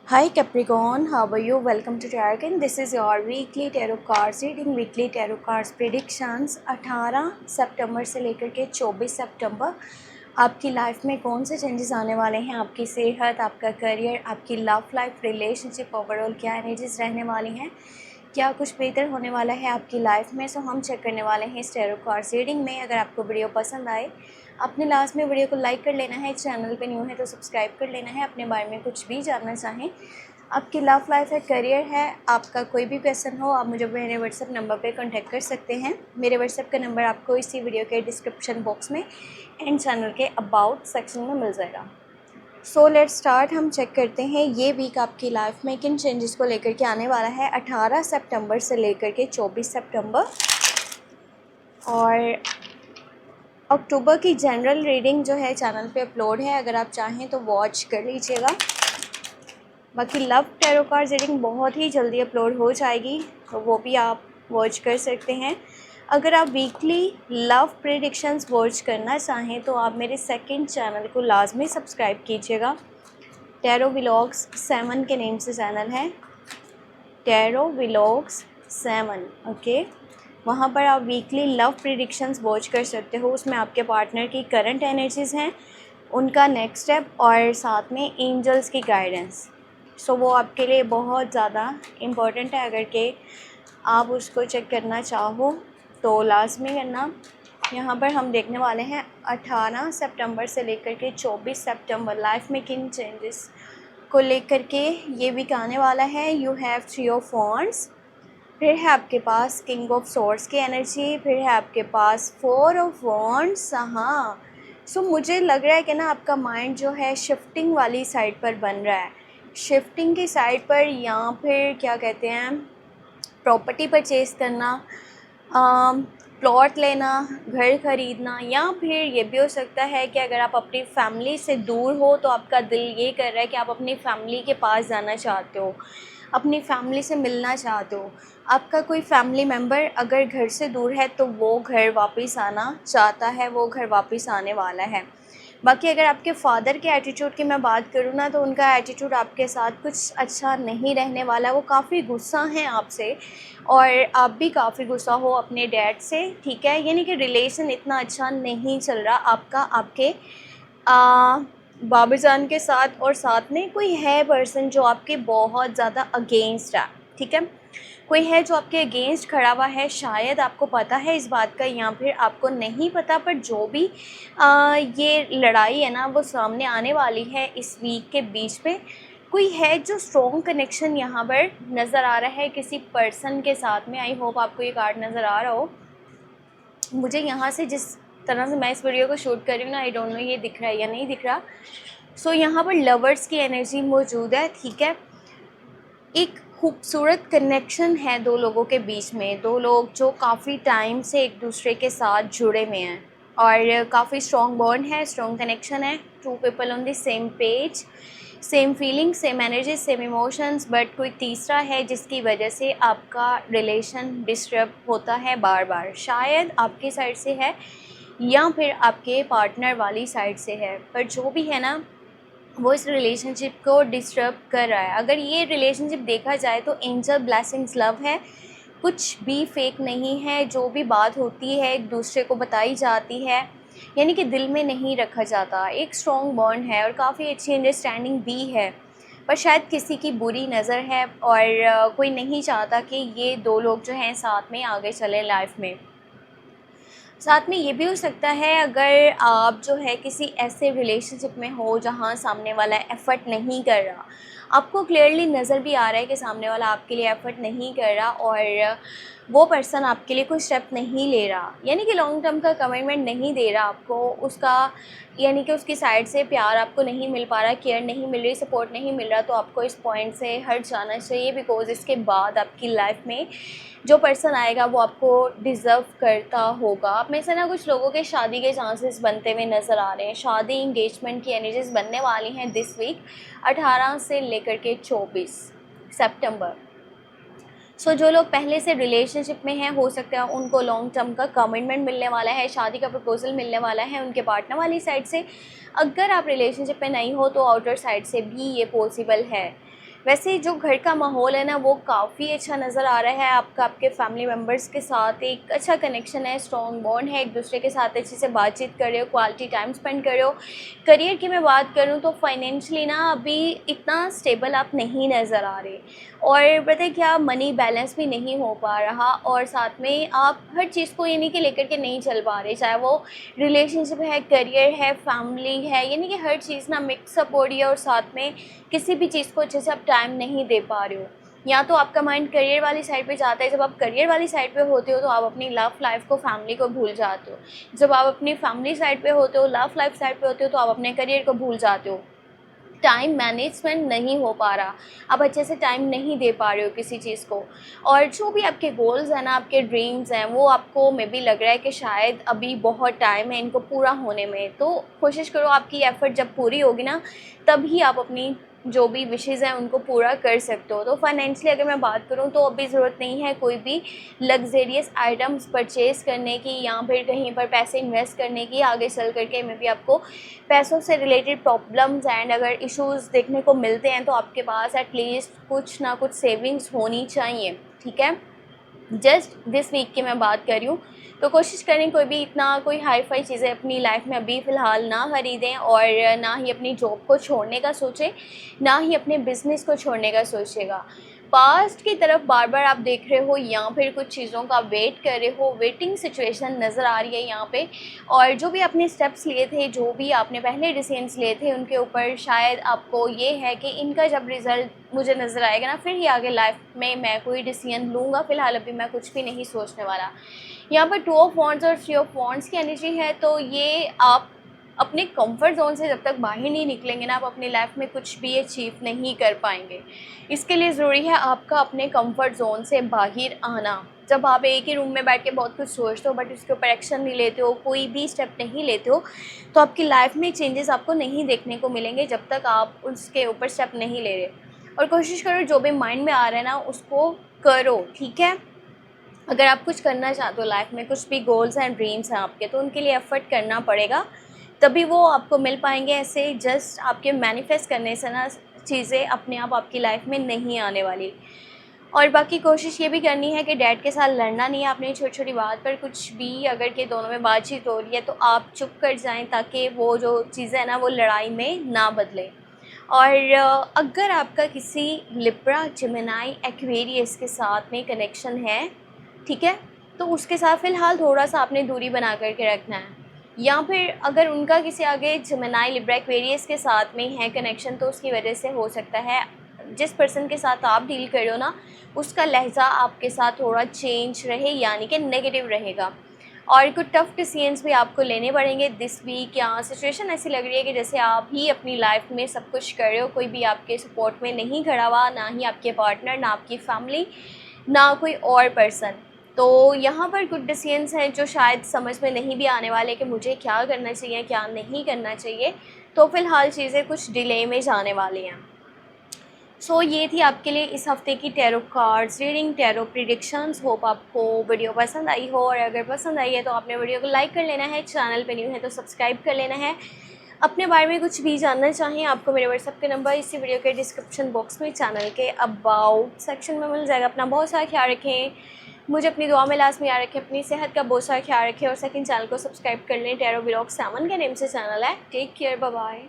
Hi Capricorn, how are you? Welcome to Tarot again. This is your weekly tarot cards reading. Weekly tarot cards predictions 18 सितंबर से लेकर के 24 सितंबर आपकी life में कौन से चेंजेस आने वाले हैं। आपकी सेहत, आपका करियर, आपकी लव लाइफ, रिलेशनशिप, ओवरऑल क्या एनर्जीज रहने वाली हैं, क्या कुछ बेहतर होने वाला है आपकी लाइफ में। सो हम चेक करने वाले हैं इस टैरो कार्ड्स रीडिंग में। अगर आपको वीडियो पसंद आए, अपने लास्ट में वीडियो को लाइक कर लेना है। चैनल पे न्यू है तो सब्सक्राइब कर लेना है। अपने बारे में कुछ भी जानना चाहें, आपकी लव लाइफ है, करियर है, आपका कोई भी क्वेश्चन हो, आप मुझे मेरे व्हाट्सएप नंबर पे कांटेक्ट कर सकते हैं। मेरे व्हाट्सएप का नंबर आपको इसी वीडियो के डिस्क्रिप्शन बॉक्स में एंड चैनल के अबाउट सेक्शन में मिल जाएगा। So let's start. हम चेक करते हैं ये वीक आपकी लाइफ में किन चेंजेस को लेकर के आने वाला है 18 सितंबर से लेकर के 24 सितंबर। और अक्टूबर की जनरल रीडिंग जो है चैनल पे अपलोड है, अगर आप चाहें तो वॉच कर लीजिएगा। बाकी लव टैरो कार्ड रीडिंग बहुत ही जल्दी अपलोड हो जाएगी, तो वो भी आप वॉच कर सकते हैं। अगर आप वीकली लव प्रेडिक्शंस वॉच करना चाहें तो आप मेरे सेकंड चैनल को लाजमी सब्सक्राइब कीजिएगा। टैरो व्लॉग्स 7 के नेम से चैनल है, टैरो व्लॉग्स 7। ओके, वहाँ पर आप वीकली लव प्रेडिक्शंस वॉच कर सकते हो। उसमें आपके पार्टनर की करंट एनर्जीज़ हैं, उनका नेक्स्ट स्टेप और साथ में एंजल्स की गाइडेंस। सो वो आपके लिए बहुत ज़्यादा इम्पोर्टेंट है। अगर के आप उसको चेक करना चाहो तो लाजमी करना। यहाँ पर हम देखने वाले हैं 18 सितंबर से लेकर के 24 सितंबर लाइफ में किन चेंजेस को लेकर के ये वीक आने वाला है। यू हैव 3 ऑफ वॉन्ड्स, फिर है आपके पास किंग ऑफ सोर्ड्स की एनर्जी, फिर है आपके पास 4 ऑफ वॉन्ड्स। हाँ, सो मुझे लग रहा है कि ना आपका माइंड जो है शिफ्टिंग वाली साइड पर बन रहा है, शिफ्टिंग की साइड पर, या फिर क्या कहते हैं प्रॉपर्टी परचेज़ करना, प्लॉट लेना, घर ख़रीदना, या फिर ये भी हो सकता है कि अगर आप अपनी फैमिली से दूर हो तो आपका दिल ये कर रहा है कि आप अपनी फैमिली के पास जाना चाहते हो, अपनी फैमिली से मिलना चाहते हो। आपका कोई फैमिली मेम्बर अगर घर से दूर है तो वो घर वापस आना चाहता है, वो घर वापस आने वाला है। बाकी अगर आपके फादर के एटीट्यूड की मैं बात करूँ ना, तो उनका एटीट्यूड आपके साथ कुछ अच्छा नहीं रहने वाला। वो काफ़ी गुस्सा हैं आपसे और आप भी काफ़ी गुस्सा हो अपने डैड से, ठीक है। यानी कि रिलेशन इतना अच्छा नहीं चल रहा आपका आपके बाबा जान के साथ, और साथ में कोई है पर्सन जो आपके बहुत ज़्यादा अगेंस्ट है, ठीक है। कोई है जो आपके अगेंस्ट खड़ा हुआ है, शायद आपको पता है इस बात का या फिर आपको नहीं पता, पर जो भी ये लड़ाई है ना वो सामने आने वाली है इस वीक के बीच में। कोई है जो स्ट्रॉन्ग कनेक्शन यहाँ पर नज़र आ रहा है किसी पर्सन के साथ में। आई होप आपको ये कार्ड नज़र आ रहा हो। मुझे यहाँ से जिस तरह से मैं इस वीडियो को शूट कर रही हूँ ना, आई डोंट नो ये दिख रहा है या नहीं दिख रहा। सो यहाँ पर लवर्स की एनर्जी मौजूद है, ठीक है। एक खूबसूरत कनेक्शन है दो लोगों के बीच में, दो लोग जो काफ़ी टाइम से एक दूसरे के साथ जुड़े हुए हैं और काफ़ी स्ट्रॉन्ग बॉन्ड है, स्ट्रॉन्ग कनेक्शन है। 2 people on the same page, same feeling, same energy, same emotions. But कोई तीसरा है जिसकी वजह से आपका रिलेशन डिस्टर्ब होता है बार बार। शायद आपकी साइड से है या फिर आपके पार्टनर वाली साइड से है, पर जो भी है ना वो इस रिलेशनशिप को डिस्टर्ब कर रहा है। अगर ये रिलेशनशिप देखा जाए तो एंजल ब्लेसिंग्स लव है, कुछ भी फेक नहीं है। जो भी बात होती है एक दूसरे को बताई जाती है, यानी कि दिल में नहीं रखा जाता। एक स्ट्रॉन्ग बॉन्ड है और काफ़ी अच्छी अंडरस्टैंडिंग भी है, पर शायद किसी की बुरी नज़र है और कोई नहीं चाहता कि ये दो लोग जो हैं साथ में आगे चले लाइफ में। साथ में ये भी हो सकता है अगर आप जो है किसी ऐसे रिलेशनशिप में हो जहाँ सामने वाला एफ़र्ट नहीं कर रहा, आपको क्लियरली नज़र भी आ रहा है कि सामने वाला आपके लिए एफ़र्ट नहीं कर रहा और वो पर्सन आपके लिए कोई स्टेप नहीं ले रहा, यानी कि लॉन्ग टर्म का कमिटमेंट नहीं दे रहा आपको, उसका यानी कि उसकी साइड से प्यार आपको नहीं मिल पा रहा, केयर नहीं मिल रही, सपोर्ट नहीं मिल रहा, तो आपको इस पॉइंट से हट जाना चाहिए। बिकॉज़ इसके बाद आपकी लाइफ में जो पर्सन आएगा वो आपको डिज़र्व करता होगा। आप में से ना कुछ लोगों के शादी के चांसेस बनते हुए नज़र आ रहे हैं। शादी, इंगेजमेंट की एनर्जीज बनने वाली हैं दिस वीक 18 से लेकर के 24 सितंबर। सो जो लोग पहले से रिलेशनशिप में हैं, हो सकता है उनको लॉन्ग टर्म का कमिटमेंट मिलने वाला है, शादी का प्रपोजल मिलने वाला है उनके पार्टनर वाली साइड से। अगर आप रिलेशनशिप में नहीं हो तो आउटर साइड से भी ये पॉसिबल है। वैसे जो घर का माहौल है ना वो काफ़ी अच्छा नज़र आ रहा है आपका, आपके फैमिली मेम्बर्स के साथ एक अच्छा कनेक्शन है, स्ट्रॉन्ग बॉन्ड है, एक दूसरे के साथ अच्छे से बातचीत कर रहे हो, क्वालिटी टाइम स्पेंड कर रहे हो। करियर की मैं बात करूँ तो फाइनेंशियली ना अभी इतना स्टेबल आप नहीं नज़र आ रहे, और पता है क्या, मनी बैलेंस भी नहीं हो पा रहा, और साथ में आप हर चीज़ को यानी कि लेकर के नहीं चल पा रहे, चाहे वो रिलेशनशिप है, करियर है, फैमिली है, यानी कि हर चीज़ ना मिक्सअप हो रही है, और साथ में किसी भी चीज़ को अच्छे से आप टाइम नहीं दे पा रहे हो। या तो आपका माइंड करियर वाली साइड पे जाता है, जब आप करियर वाली साइड पे होते हो तो आप अपनी लव लाइफ को, फैमिली को भूल जाते हो। जब आप अपनी फैमिली साइड पे होते हो, लव लाइफ साइड पे होते हो, तो आप अपने करियर को भूल जाते हो। टाइम मैनेजमेंट नहीं हो पा रहा, आप अच्छे से टाइम नहीं दे पा रहे हो किसी चीज़ को, और जो भी आपके गोल्स हैं ना, आपके ड्रीम्स हैं, वो आपको मे बी लग रहा है कि शायद अभी बहुत टाइम है इनको पूरा होने में। तो कोशिश करो, आपकी एफ़र्ट जब पूरी होगी ना, तभी आप अपनी जो भी विशेज़ हैं उनको पूरा कर सकते हो। तो फाइनेंशियली अगर मैं बात करूँ तो अभी ज़रूरत नहीं है कोई भी लग्ज़रियस आइटम्स परचेज़ करने की, या फिर कहीं पर पैसे इन्वेस्ट करने की। आगे चल करके मे बी आपको पैसों से रिलेटेड प्रॉब्लम्स एंड अगर इश्यूज़ देखने को मिलते हैं, तो आपके पास एटलीस्ट कुछ ना कुछ सेविंग्स होनी चाहिए, ठीक है? जस्ट दिस वीक की मैं बात कर रही हूँ। तो कोशिश करें कोई भी इतना कोई हाई फाई चीज़ें अपनी लाइफ में अभी फ़िलहाल ना ख़रीदें, और ना ही अपनी जॉब को छोड़ने का सोचें, ना ही अपने बिज़नेस को छोड़ने का सोचेगा। पास्ट की तरफ बार बार आप देख रहे हो, या फिर कुछ चीज़ों का वेट कर रहे हो, वेटिंग सिचुएशन नज़र आ रही है यहाँ पे। और जो भी आपने स्टेप्स लिए थे, जो भी आपने पहले डिसीजंस लिए थे, उनके ऊपर शायद आपको ये है कि इनका जब रिज़ल्ट मुझे नज़र आएगा ना, फिर ही आगे लाइफ में मैं कोई डिसीजन लूँगा। फ़िलहाल अभी मैं कुछ भी नहीं सोचने वाला। यहाँ पर 2 ऑफ वांड्स और 3 ऑफ वांड्स की एनर्जी है, तो ये आप अपने कंफर्ट ज़ोन से जब तक बाहर नहीं निकलेंगे ना, आप अपनी लाइफ में कुछ भी अचीव नहीं कर पाएंगे। इसके लिए ज़रूरी है आपका अपने कंफर्ट ज़ोन से बाहर आना। जब आप एक ही रूम में बैठ के बहुत कुछ सोचते हो, बट उसके ऊपर एक्शन नहीं लेते हो, कोई भी स्टेप नहीं लेते हो, तो आपकी लाइफ में चेंजेस आपको नहीं देखने को मिलेंगे जब तक आप उसके ऊपर स्टेप नहीं ले रहे। और कोशिश करो, जो भी माइंड में आ रहा है ना उसको करो, ठीक है? अगर आप कुछ करना चाहते हो लाइफ में, कुछ भी गोल्स एंड ड्रीम्स हैं आपके, तो उनके लिए एफ़र्ट करना पड़ेगा, तभी वो आपको मिल पाएंगे। ऐसे जस्ट आपके मैनिफेस्ट करने से ना चीज़ें अपने आप आपकी लाइफ में नहीं आने वाली। और बाकी कोशिश ये भी करनी है कि डैड के साथ लड़ना नहीं है अपनी छोटी छोटी बात पर। कुछ भी अगर के दोनों में बातचीत हो रही है तो आप चुप कर जाएं, ताकि वो जो चीज़ें हैं ना वो लड़ाई में ना बदलें। और अगर आपका किसी लिब्रा, जेमिनी, एक्वेरियस के साथ में कनेक्शन है, ठीक है, तो उसके साथ फ़िलहाल थोड़ा-सा आपने दूरी बना कर के रखना है। या फिर अगर उनका किसी आगे जेमिनी, लिब्रा, एक्वेरियस के साथ में है कनेक्शन, तो उसकी वजह से हो सकता है जिस पर्सन के साथ आप डील कर रहे हो ना, उसका लहज़ा आपके साथ थोड़ा चेंज रहे, यानी कि नेगेटिव रहेगा। और कुछ टफ़ डिसीजंस भी आपको लेने पड़ेंगे दिस वीक। या सिचुएशन ऐसी लग रही है कि जैसे आप ही अपनी लाइफ में सब कुछ कर रहे हो, कोई भी आपके सपोर्ट में नहीं खड़ा हुआ, ना ही आपके पार्टनर, ना आपकी फैमिली, ना कोई और पर्सन। तो यहाँ पर कुछ डिसीजंस हैं जो शायद समझ में नहीं भी आने वाले कि मुझे क्या करना चाहिए, क्या नहीं करना चाहिए। तो फ़िलहाल चीज़ें कुछ डिले में जाने वाली हैं। सो ये थी आपके लिए इस हफ्ते की tarot cards reading, tarot predictions. Hope आपको वीडियो पसंद आई हो, और अगर पसंद आई है तो आपने वीडियो को लाइक कर लेना है, चैनल पे न्यू है तो सब्सक्राइब कर लेना है। अपने बारे में कुछ भी जानना चाहें, आपको मेरे व्हाट्सएप के नंबर इसी वीडियो के डिस्क्रिप्शन बॉक्स में, चैनल के अबाउट सेक्शन में मिल जाएगा। अपना बहुत सारा ख्याल रखें, मुझे अपनी दुआ में लास्ट में याद रखें, अपनी सेहत का बहुत सारा ख्याल रखें, और सेकंड चैनल को सब्सक्राइब कर लें। टैरो व्लॉग 7 के नेम से चैनल है। Take care, bye bye.